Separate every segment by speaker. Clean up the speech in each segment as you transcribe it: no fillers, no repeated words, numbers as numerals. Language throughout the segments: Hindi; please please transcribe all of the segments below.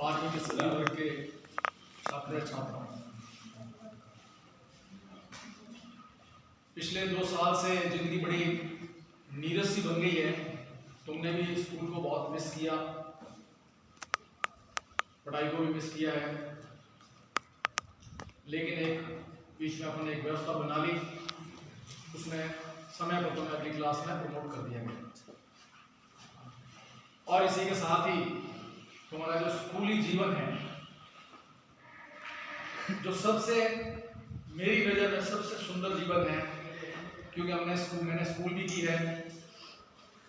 Speaker 1: 12वीं के सभी वर्ग के छात्र छात्राओं, पिछले 2 साल से जिंदगी बड़ी नीरस सी बन गई है। तुमने भी स्कूल को बहुत मिस किया, पढ़ाई को भी मिस किया है, लेकिन एक बीच में अपन एक व्यवस्था बना ली, उसमें समय पर तुम्हें अगली क्लास में प्रमोट कर दिया गया। और इसी के साथ ही तुम्हारा जो स्कूली जीवन है, जो सबसे मेरी नज़र में सबसे सुंदर जीवन है, क्योंकि मैंने स्कूल भी की है,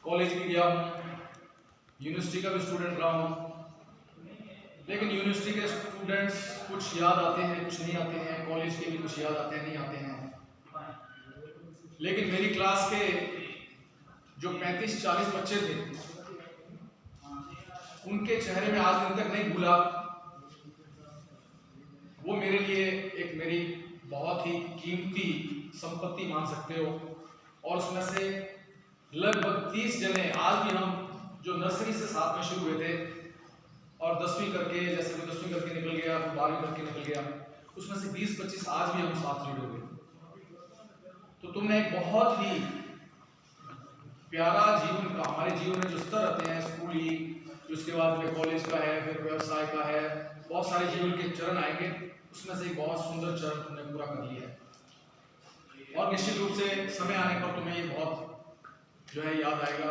Speaker 1: कॉलेज भी गया हूँ, यूनिवर्सिटी का भी स्टूडेंट रहा हूँ। लेकिन यूनिवर्सिटी के स्टूडेंट्स कुछ याद आते हैं, कुछ नहीं आते हैं, कॉलेज के भी कुछ याद आते हैं, नहीं आते हैं। लेकिन मेरी क्लास के जो 35-40 बच्चे थे, उनके चेहरे में आज दिन तक नहीं भूला। वो मेरे लिए एक मेरी बहुत ही कीमती संपत्ति मान सकते हो। और उसमें से लगभग 30 जने आज भी हम जो नर्सरी से साथ में शुरू हुए थे और 10वीं करके, जैसे मैं 10वीं करके निकल गया, 12वीं करके निकल गया, उसमें से 20-25 आज भी हम साथ जुड़े हुए। तो तुमने एक बहुत ही प्यारा जीवन का, हमारे जीवन में जो स्तर आते हैं, स्कूली, उसके बाद में कॉलेज का है, फिर व्यवसाय का है, बहुत सारे जीवन के चरण आएंगे, उसमें से एक बहुत सुंदर चरण तुमने पूरा कर लिया है। और निश्चित रूप से समय आने पर तुम्हें ये बहुत जो है याद आएगा।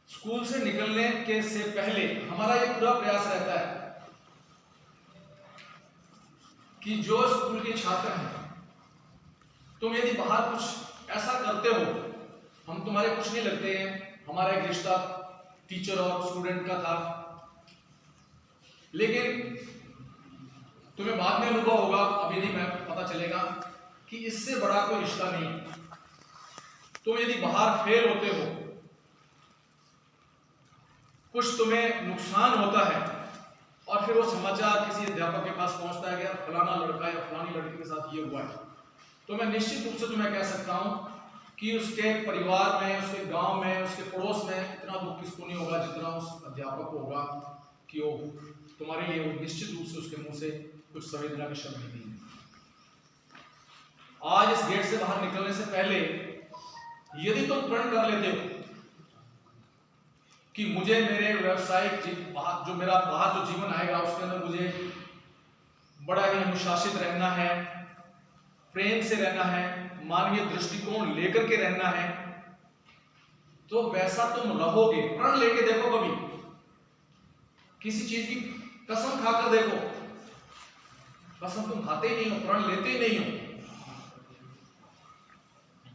Speaker 1: स्कूल से निकलने के से पहले हमारा ये पूरा प्रयास रहता है कि जो स्कूल के छात्र हैं, तुम यदि बाहर कुछ ऐसा करते हो, हम तुम्हारे कुछ नहीं लगते हैं, हमारा एक रिश्ता टीचर और स्टूडेंट का था, लेकिन तुम्हें बाद में अनुभव होगा, अभी नहीं मैं पता चलेगा कि इससे बड़ा कोई रिश्ता नहीं। तुम यदि बाहर फेल होते हो, कुछ तुम्हें नुकसान होता है, और फिर वो समाचार किसी अध्यापक के पास पहुंचता है कि फलाना लड़का या फलानी लड़की के साथ ये हुआ है, तो मैं निश्चित रूप से तुम्हें कह सकता हूं कि उसके परिवार में, उसके गांव में, उसके पड़ोस में इतना दुख किसको नहीं होगा जितना उस अध्यापक को होगा कि वो तुम्हारे लिए, वो निश्चित रूप से उसके मुंह से कुछ संवेदना के शब्द निकलेंगे। आज इस गेट से बाहर निकलने से पहले यदि तुम प्रण कर लेते हो कि मुझे मेरे व्यवसायिक जो मेरा बाहर जो जीवन आएगा, उसके अंदर मुझे बड़ा ही अनुशासित रहना है, प्रेम से रहना है, मानवीय दृष्टिकोण लेकर के रहना है, तो वैसा तुम रहोगे। प्रण लेके देखो, कभी किसी चीज की कसम खाकर देखो, कसम तुम खाते ही नहीं हो, प्रण लेते ही नहीं हो।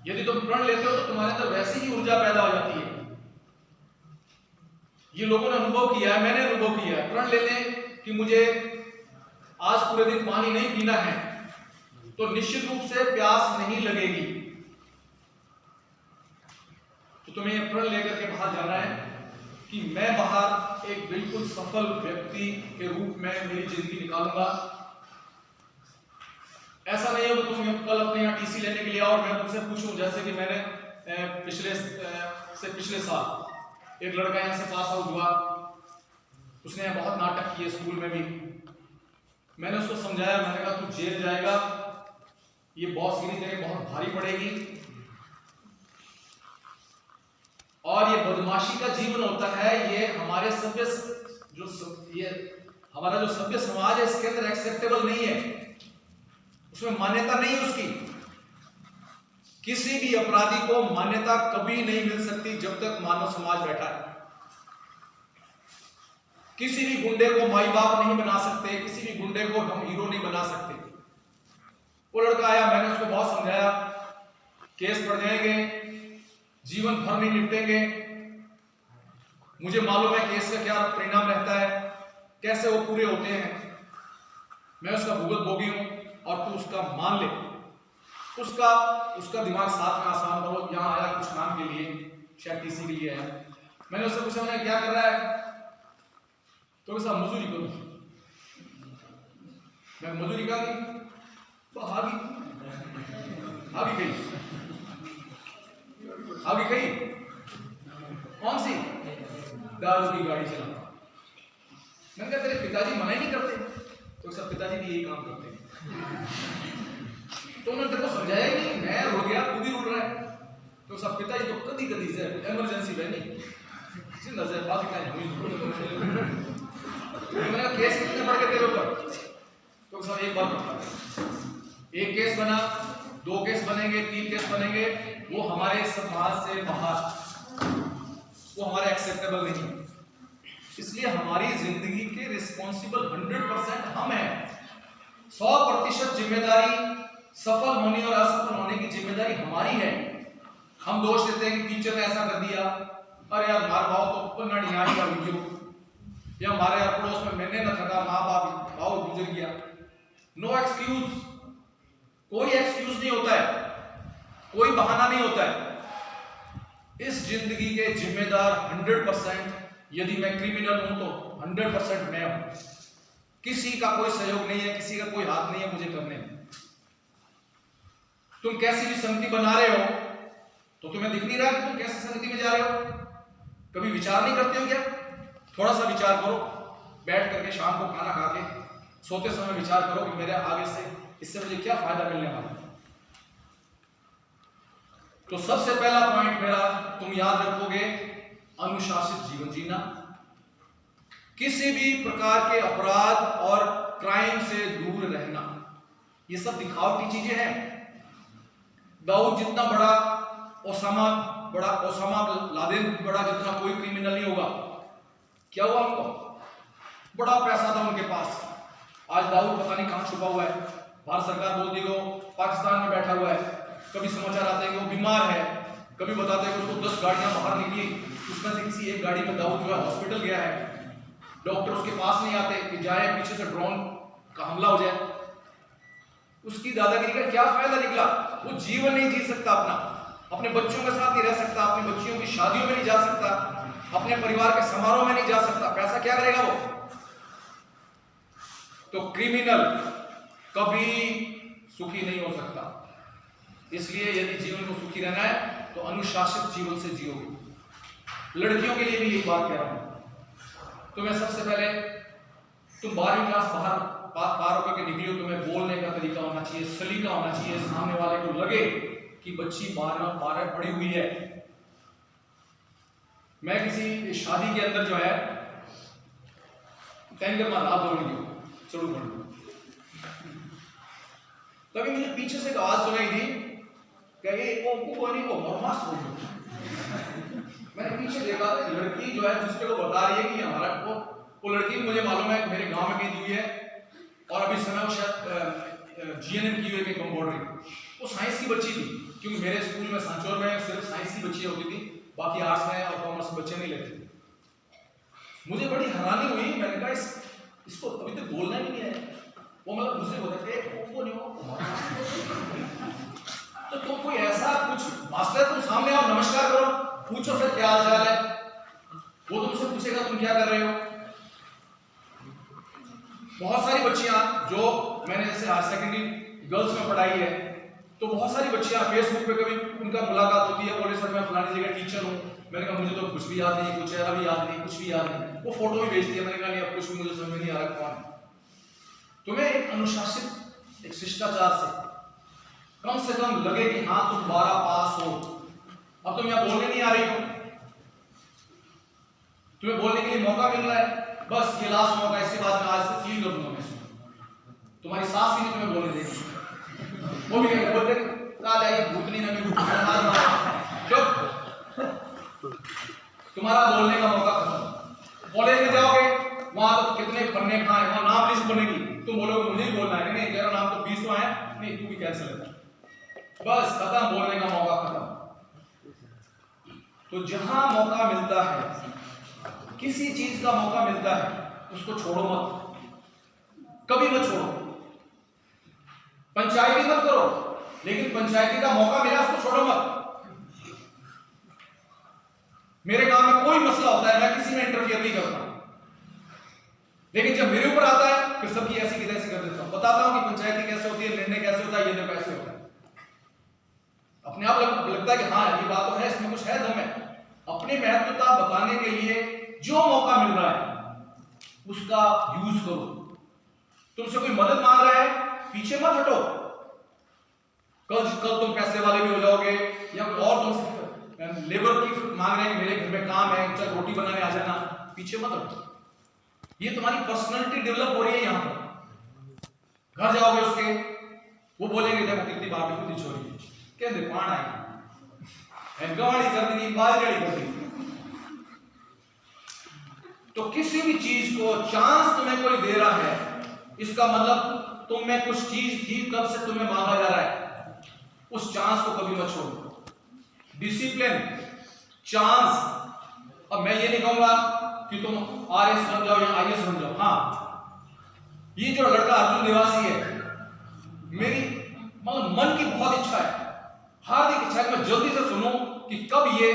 Speaker 1: यदि तुम प्रण लेते हो तो तुम्हारे अंदर वैसी ही ऊर्जा पैदा हो जाती है। ये लोगों ने अनुभव किया है, मैंने अनुभव किया है। प्रण ले लें कि मुझे आज पूरे दिन पानी नहीं पीना है, तो निश्चित रूप से प्यास नहीं लगेगी। तो तुम्हें यह प्रण लेकर के बाहर जाना है कि मैं बाहर एक बिल्कुल सफल व्यक्ति के रूप में मेरी जिंदगी निकालूंगा। ऐसा नहीं हो कि तुम कल अपने यहाँ टीसी लेने के लिए और मैं तुमसे पूछूं, जैसे कि मैंने पिछले साल एक लड़का यहाँ से पास आउट हुआ, उसने बहुत नाटक किए स्कूल में भी। मैंने उसको समझाया, मैंने कहा तू जेल जाएगा, ये बॉसगिरी तेरे बहुत भारी पड़ेगी, और ये बदमाशी का जीवन होता है, ये हमारे हमारा जो सभ्य समाज है, इसके अंदर एक्सेप्टेबल नहीं है, उसमें मान्यता नहीं है उसकी। किसी भी अपराधी को मान्यता कभी नहीं मिल सकती जब तक मानव समाज बैठा है। किसी भी गुंडे को माई बाप नहीं बना सकते, किसी भी गुंडे को हम हीरो नहीं बना सकते। वो लड़का आया, मैंने उसको बहुत समझाया, केस पड़ जाएंगे, जीवन भर नहीं निपटेंगे, मुझे मालूम है केस का क्या परिणाम रहता है, कैसे वो पूरे होते हैं, मैं उसका भुगत भोगी हूं, और तू उसका मान ले। उसका दिमाग साथ में आसान करो। यहाँ आया कुछ काम के लिए, शायद टीसी के लिए आया। मैंने उससे पूछा, मैं क्या कर रहा है, तो कैसा मजदूरी करूं। मैं मजदूरी का तो हावी गई कौन सी, दारू की गाड़ी चलाना। मैंने कहा तेरे पिताजी मना ही नहीं करते? तो सब पिताजी भी यही काम करते हैं। तो उन्होंने तेरे को समझाया कि मैं रुक गया, तू भी रुक रहा है। तो सब पिताजी तो कभी कभी से इमरजेंसी बहनी जिंदा से बात क्या हुई। तो मैंने कहा केस कितने बढ़ गए तेरे ऊपर? तो सब एक बार बता, एक केस बना, 2 केस बनेंगे, 3 केस बनेंगे, वो हमारे समाज से बाहर, वो हमारे एक्सेप्टेबल नहीं है। इसलिए हमारी जिंदगी के रिस्पॉन्सिबल 100% हम हैं। 100% जिम्मेदारी सफल होने और असफल होने की जिम्मेदारी हमारी है। हम दोष देते हैं कि टीचर ने ऐसा कर दिया, अरे यार मार भाव तो पन्ना निहारी का वीडियो, या हमारे यार पड़ोस में मैंने न थका, माँ बाप भाव गुजर गया। नो एक्सक्यूज, कोई एक्सक्यूज नहीं होता है, कोई बहाना नहीं होता है। इस जिंदगी के जिम्मेदार 100%, यदि मैं क्रिमिनल हूं तो 100% मैं हूं। किसी का कोई सहयोग नहीं है, किसी का कोई हाथ नहीं है मुझे करने में। तुम कैसी भी संगति बना रहे हो तो तुम्हें दिख नहीं रहा कि तुम कैसी संगति में जा रहे हो? कभी विचार नहीं करते हो क्या? थोड़ा सा विचार करो, बैठ करके शाम को खाना खा के सोते समय विचार करो कि मेरे आगे से इससे मुझे क्या फायदा मिलने वाला है। तो सबसे पहला पॉइंट मेरा तुम याद रखोगे, अनुशासित जीवन जीना। किसी भी प्रकार के अपराध और क्राइम से दूर रहना। ये सब दिखावटी चीजें हैं। दाऊद जितना बड़ा, ओसामा लादेन बड़ा जितना कोई क्रिमिनल नहीं होगा। क्या हुआ उनको? बड़ा पैसा था उनके पास। आज दाऊद पता नहीं कहां छुपा हुआ है। भारत सरकार बोलती है वो पाकिस्तान में बैठा हुआ है। कभी समाचार आते हैं कि वो बीमार है, कभी बताते हैं कि उसको 10 गाड़ियां बाहर निकली, उसमें से किसी एक गाड़ी में दाऊद जो है हॉस्पिटल गया है। डॉक्टर उसके पास नहीं आते कि जाए, पीछे से ड्रोन का हमला हो जाए। उसकी दादागिरी का क्या फायदा निकला? वो जीवन नहीं जी सकता अपना, अपने बच्चों के साथ नहीं रह सकता, अपनी बच्चियों की शादियों में नहीं जा सकता, अपने परिवार के समारोह में नहीं जा सकता। पैसा क्या करेगा वो? तो क्रिमिनल कभी सुखी नहीं हो सकता। इसलिए यदि जीवन को सुखी रहना है तो अनुशासित जीवन से जियोगे। लड़कियों के लिए भी यही बात कह रहा हूं। तो मैं सबसे पहले, तुम 12वीं क्लास पार होकर के निकली हो, तुम्हें बोलने का तरीका होना चाहिए, सलीका होना चाहिए। सामने वाले को लगे कि बच्ची 12 पढ़ी हुई है। मैं किसी शादी के अंदर जो है टैंकर में रात दौड़ी चढ़ू पड़, तभी मुझे पीछे से एक आवाज सुनाई दी कि ये कोनी को मस्त हो। मैंने पीछे देखा, लड़की जो है दूसरे को बता रही है कि हमारा वो लड़की मुझे मालूम है मेरे गांव में कहीं हुई है, और अभी समय वो शायद GNM की हुई है कंपाउंडरी। वो साइंस की बच्ची थी, क्योंकि मेरे स्कूल में सांचौर में सिर्फ साइंस की बच्चियां होती थी, बाकी आर्ट्स में और कॉमर्स में बच्चे नहीं लेते थे। मुझे बड़ी हैरानी हुई। मैंने कहा इसको अभी तक बोलना ही नहीं है। वो मतलब दूसरे को देखते नहीं हो तो तुम कोई ऐसा कुछ मास्टर, तुम सामने आओ, नमस्कार करो, पूछो फिर क्या हाल चाल है। वो तुमसे पूछेगा तुम क्या कर रहे हो। बहुत सारी बच्चियां जो मैंने जैसे हायर सेकेंडरी गर्ल्स में पढ़ाई है, तो बहुत सारी बच्चियां फेसबुक पे कभी उनका मुलाकात होती है, बोले सर मैं फलानी जगह टीचर हूँ। मैंने कहा मुझे तो कुछ भी याद नहीं, कुछ चेहरा भी याद नहीं, कुछ भी याद नहीं। वो फोटो भी भेजती है। मैंने कहा नहीं, अब कुछ भी मुझे समझ नहीं आ रहा कौन। तुम्हें एक अनुशासित, एक शिष्टाचार से कम लगे कि हाँ तुम 12 पास हो। अब तुम यहाँ बोलने नहीं आ रही हो, तुम्हें बोलने के लिए मौका मिल रहा है, बस ये लास्ट मौका, इसके बाद मैं आज से सील कर दूंगा। मैं तुम्हारी सास भी नहीं तुम्हें बोलने देगी। वो भी कहेंगे बोलते भूतनी ने चुप, तुम्हारा बोलने का मौका खत्म। कॉलेज में जाओगे, वहां तो कितने पन्ने खाए, वहां नाम लिस्ट बनेगी, तुम बोलोगे मुझे ही बोलना है, नहीं तेरा नाम तो 20 तो आया, नहीं तू भी कैंसिल है। बस खत्म, बोलने का मौका खत्म। तो जहां मौका मिलता है, किसी चीज का मौका मिलता है, उसको छोड़ो मत, कभी मत छोड़ो। पंचायती मत करो, लेकिन पंचायती का मौका मिला उसको छोड़ो मत। मेरे गांव में कोई मसला होता है, मैं किसी में इंटरफियर नहीं करता, लेकिन जब मेरे ऊपर आता है फिर सबकी ऐसी की तैसी कर देता हूं। बताता हूं कि पंचायती कैसे होती है, निर्णय कैसे होता है, ये तो कैसे होता है। अपने आप लगता है कि हाँ ये बात तो है, इसमें कुछ है दम है। अपनी महत्वता बताने के लिए जो मौका मिल रहा है उसका यूज करो। तुमसे कोई मदद मांग रहा है, पीछे मत हटो। कल तुम पैसे वाले भी हो जाओगे, या कोई और तुमसे लेबर की मांग रहे हैं, मेरे घर में काम है, चल रोटी बनाने आ जाना, पीछे मत हटो। ये तुम्हारी पर्सनालिटी डेवलप हो रही है। यहां पर घर जाओगे उसके, वो बोलेंगे देखो कितनी बात कितनी छोरी कहते पान आई गवाड़ी कर दी, बाजड़ी कर दी। तो किसी भी चीज को चांस तुम्हें कोई दे रहा है, इसका मतलब तुम में कुछ चीज थी, कब से तुम्हें मांगा जा रहा है, उस चांस को कभी मत छोड़ो। Discipline, chance. अब मैं ये नहीं कहूंगा कि तुम आरएस बन जाओ या आईएएस बन जाओ। हाँ, ये जो लड़का अर्जुन निवासी है, मेरी मतलब मन की बहुत इच्छा है, हार्दिक इच्छा है कि मैं जल्दी से सुनूं कि कब ये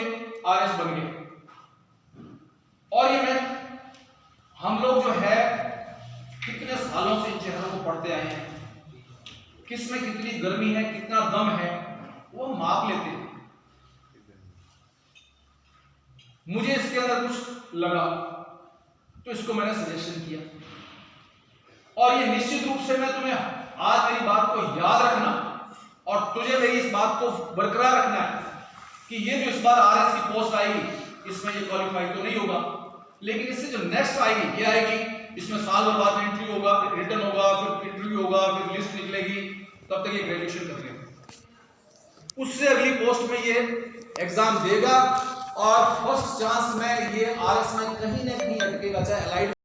Speaker 1: आरएस बन गए। और ये मैं, हम लोग जो है कितने सालों से इन चेहरों को पढ़ते आए हैं, किसमें कितनी गर्मी है, कितना दम है, वो माप लेते हैं। मुझे इसके अंदर कुछ लगा तो इसको मैंने सजेशन किया, और ये निश्चित रूप से मैं तुम्हें आज मेरी बात को याद रखना, और तुझे मेरी इस बात को बरकरार रखना है कि ये जो इस बार आरएस की पोस्ट आएगी, इसमें ये क्वालिफाई तो नहीं होगा, लेकिन इससे जो नेक्स्ट आएगी, ये आएगी, इसमें साल भर बाद में इंटरव्यू होगा, फिर रिटर्न होगा, फिर इंटरव्यू होगा, फिर लिस्ट निकलेगी, तब तक ये ग्रेजुएशन कर लेगा। उससे अगली पोस्ट में ये एग्जाम देगा, और फर्स्ट चांस में ये आरएस में कहीं ना कहीं अटकेगा, चाहे अलाइड